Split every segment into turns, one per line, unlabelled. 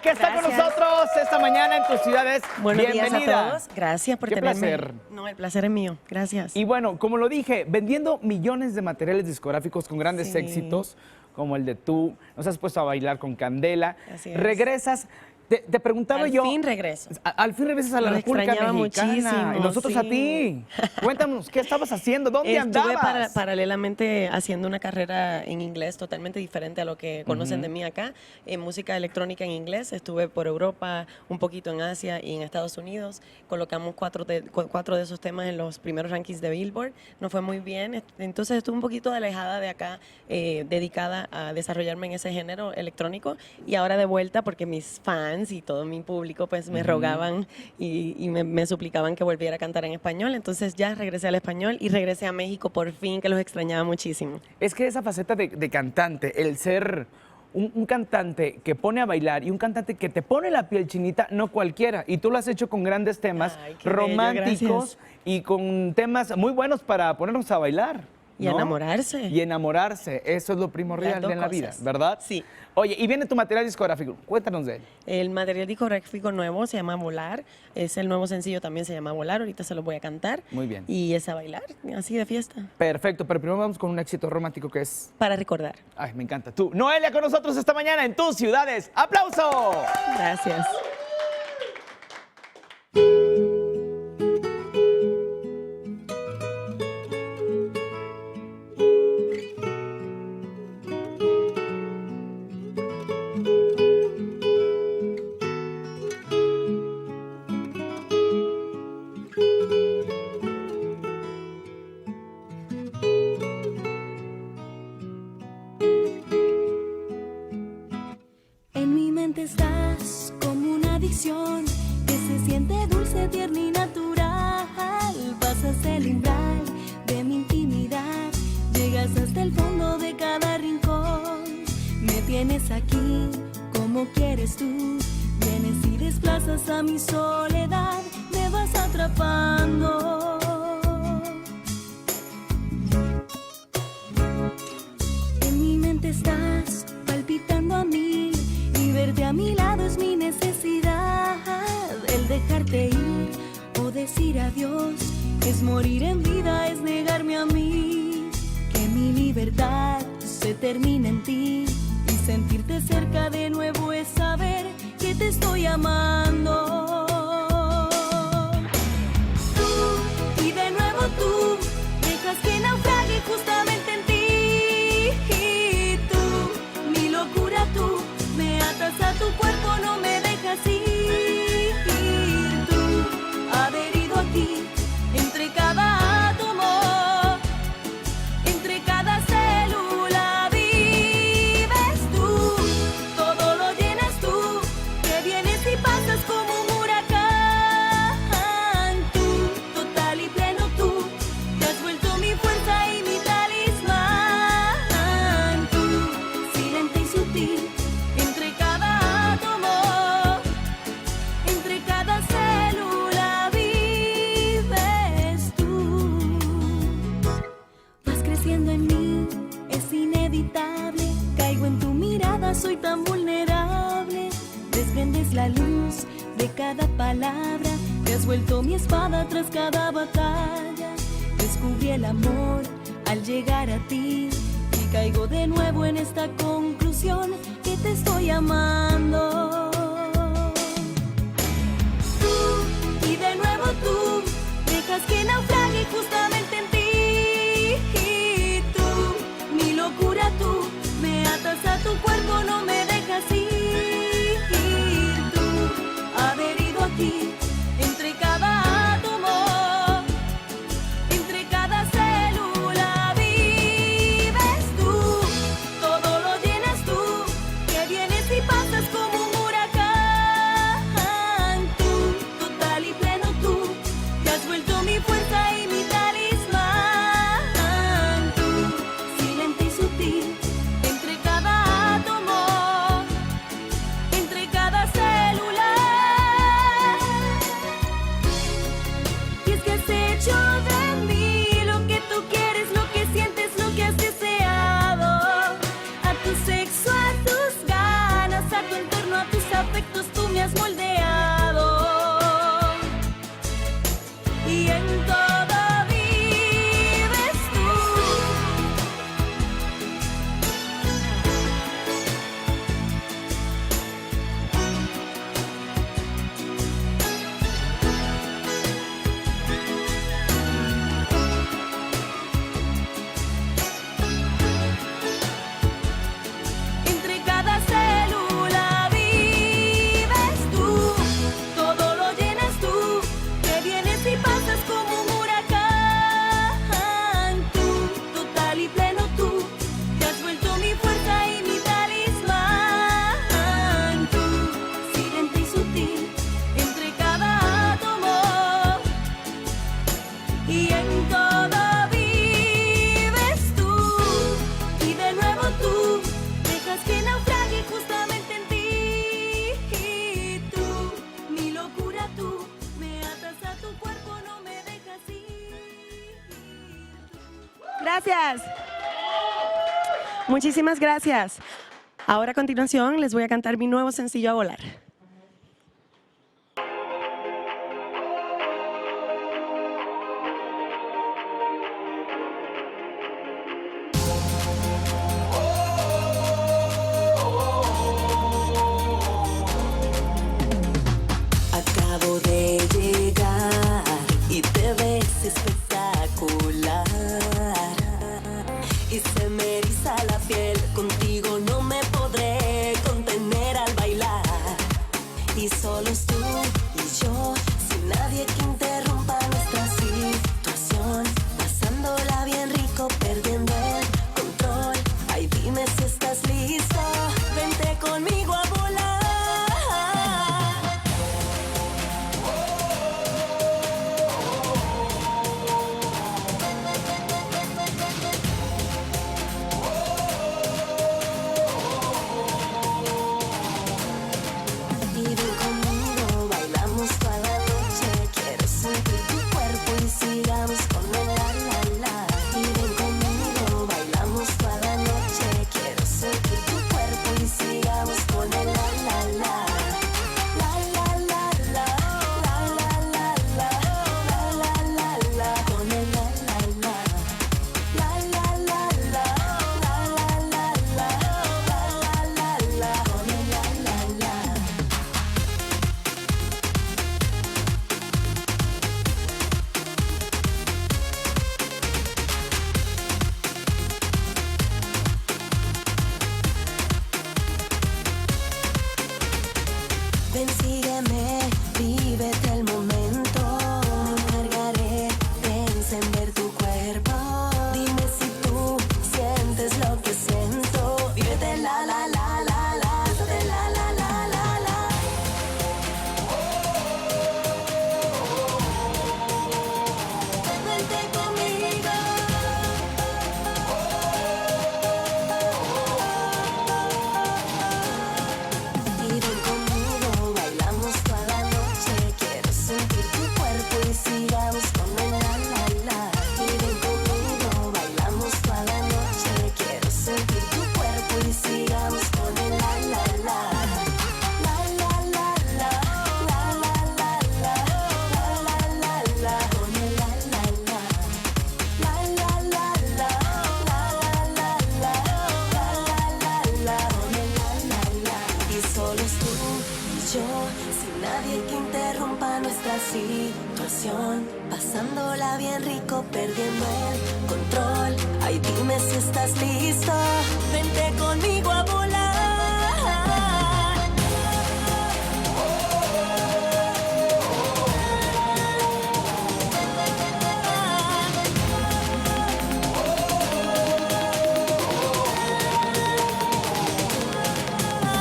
que está con nosotros esta mañana en tus ciudades.
Buenos
Bienvenida.
días a todos. Gracias por tenerme.
Placer.
No, el placer es mío. Gracias.
Y bueno, como lo dije, vendiendo millones de materiales discográficos con grandes éxitos, como el de Tú, nos has puesto a bailar con Candela.
Así es.
Regresas. Te preguntaba
Al
yo.
fin regreso.
Al fin regresas a la
Los
República
extrañaba
Mexicana.
muchísimo,
Y nosotros a
sí.
ti. Cuéntanos, ¿qué estabas haciendo? ¿Dónde
Estuve
andabas?
paralelamente haciendo una carrera en inglés totalmente diferente a lo que conocen de mí acá, en música electrónica en inglés. Estuve por Europa, un poquito en Asia y en Estados Unidos. Colocamos cuatro de esos temas en los primeros rankings de Billboard. Nos fue muy bien. Entonces estuve un poquito alejada de acá, dedicada a desarrollarme en ese género electrónico. Y ahora de vuelta porque mis fans y todo mi público pues me rogaban y me suplicaban que volviera a cantar en español. Entonces ya regresé al español y regresé a México por fin, que los extrañaba muchísimo.
Es que esa faceta de cantante, el ser un cantante que pone a bailar y un cantante que te pone la piel chinita, no cualquiera. Y tú lo has hecho con grandes temas
Ay, qué bello,
románticos
gracias.
y con temas muy buenos para ponernos a bailar.
Y
¿no?
enamorarse.
Y enamorarse, eso es lo primordial
Las dos
en la vida,
cosas.
¿verdad?
Sí.
Oye, y viene tu material discográfico, cuéntanos de él.
El material discográfico nuevo se llama Volar. Es el nuevo sencillo, también se llama Volar. Ahorita se lo voy a cantar.
Muy bien.
Y es a bailar, así de fiesta.
Perfecto, pero primero vamos con un éxito romántico que es...
Para recordar.
Ay, me encanta. Tú, Noelia, con nosotros esta mañana en tus ciudades. ¡Aplauso!
Gracias.
En mi mente estás como una adicción que se siente dulce, tierna y natural. Pasas el umbral de mi intimidad, llegas hasta el fondo de cada rincón. Me tienes aquí como quieres tú, vienes y desplazas a mi soledad, me vas atrapando. En mi mente estás palpitando a mí, y verte a mi lado es mi necesidad. El dejarte ir o decir adiós es morir en vida, es negarme a mí. Que mi libertad se termina en ti, y sentirte cerca de nuevo es saber que te estoy amando. Tú, y de nuevo tú, dejas que naufrague justamente en ti. Y tú, mi locura tú, me atas a tu cuerpo, no me dejas ir. Tú, adherido aquí, entre cada átomo, entre cada célula vives tú. Todo lo llenas tú, que vienes y pasas como un huracán. Tú, total y pleno tú, te has vuelto mi fuerza y mi talismán. Tú, silente y sutil, entre cada átomo, entre cada célula vives tú. Vas creciendo en mí, es inevitable. Caigo en tu mirada, soy tan vulnerable. Desprendes la luz de cada palabra, te has vuelto mi espada tras cada batalla. Descubrí el amor al llegar a ti, y caigo de nuevo en esta conclusión que te estoy amando. Tú, y de nuevo tú, dejas que naufrague justamente en ti. Y tú, mi locura tú, me atas a tu cuerpo, no me dejas ir. Tú, adherido aquí, entre cada átomo, entre cada célula vives tú. Todo lo llenas tú, que vienes y pasas como un huracán. Tú, total y pleno tú, te has vuelto mi fuerza y mi talismán. Tú, silente y sutil, entre cada átomo, entre cada célula
gracias. Muchísimas gracias. Ahora a continuación les voy a cantar mi nuevo sencillo A Volar.
Acabo de llegar y te ves espectacular. Y se me eriza la piel, contigo no me podré contener al bailar. Y solo es tú y yo, sin nadie que interrumpa nuestra situación. Pasándola bien rico, perdiendo el control. Ay, dime si estás listo, vente conmigo a volar. Y ven conmigo, bailamos toda la noche. Quiero sentir tu cuerpo y sigamos con el la la la. Y ven conmigo, bailamos toda la noche. Quiero sentir tu cuerpo y sigamos con el la la la. La la la la, la la la la, la la la la, con el la la la. La la la la, la la la la, la la la la, con el la la la. Ven, sígueme, vívete el momento. Me encargaré de encender tu cuerpo. Dime si tú sientes lo que siento. Vívete la la la la la, de la la la la la. Vente conmigo. Y ven conmigo, bailamos toda la noche. Quiero sentir tu cuerpo y sigamos con el la la la. Y ven conmigo, bailamos toda la noche. Quiero sentir tu cuerpo y sigamos con el la la la. La la la la, la la la la, la la la la, con el la la la. La la la la, la la la la, la la la la, con el la la la. Y solo es tú y yo, sin nadie que interrumpa nuestra situación. Pasándola bien rico, perdiendo el control. Ay, dime si estás listo, vente conmigo a volar.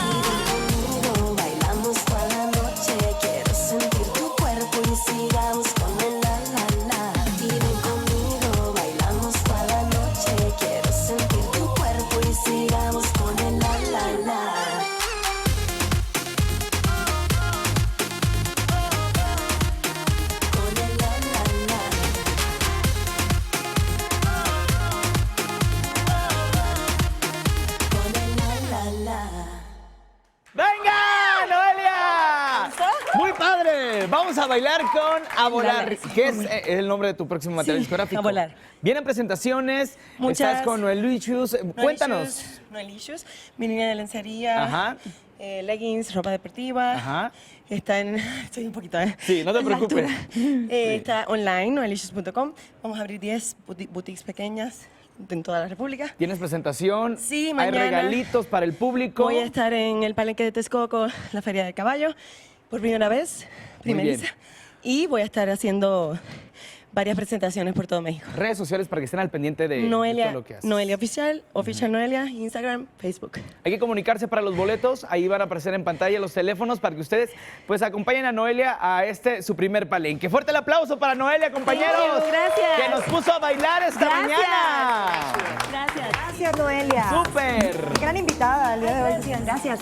Conmigo, bailamos toda la noche. Quiero sentir tu cuerpo y sigamos con el la la la. Y ven conmigo, bailamos toda la noche. Quiero sentir tu cuerpo y sigamos con el la la la. Con el la la la. Con el la la la.
¡Venga, Noelia! ¡Muy padre! Vamos a bailar con A Volar,
Dale.
que es el nombre de tu próximo material discográfico.
A Volar.
Vienen presentaciones,
Muchas.
estás con Noelicious. Cuéntanos.
Noelicious, mi línea de lencería,
Ajá.
leggings, ropa deportiva.
Ajá.
Está en... Estoy un poquito...
Sí, no te
en la
preocupes.
altura. Está online, noelicious.com. Vamos a abrir 10 boutiques pequeñas en toda la República.
¿Tienes presentación?
Sí,
¿Hay
mañana.
regalitos para el público?
Voy a estar en el Palenque de Texcoco, la Feria del Caballo, por primera vez,
Muy bien.
primeriza. Y voy a estar haciendo varias presentaciones por todo México.
Redes sociales para que estén al pendiente de
Noelia,
todo lo que haces.
Noelia Oficial, Oficial Noelia, Instagram, Facebook.
Hay que comunicarse para los boletos. Ahí van a aparecer en pantalla los teléfonos para que ustedes pues acompañen a Noelia a su primer palenque. Fuerte el aplauso para Noelia, compañeros.
Thank you, gracias.
Que nos puso a bailar esta mañana.
Gracias.
Gracias, Noelia.
¡Súper!
Gran invitada el día de hoy. Gracias.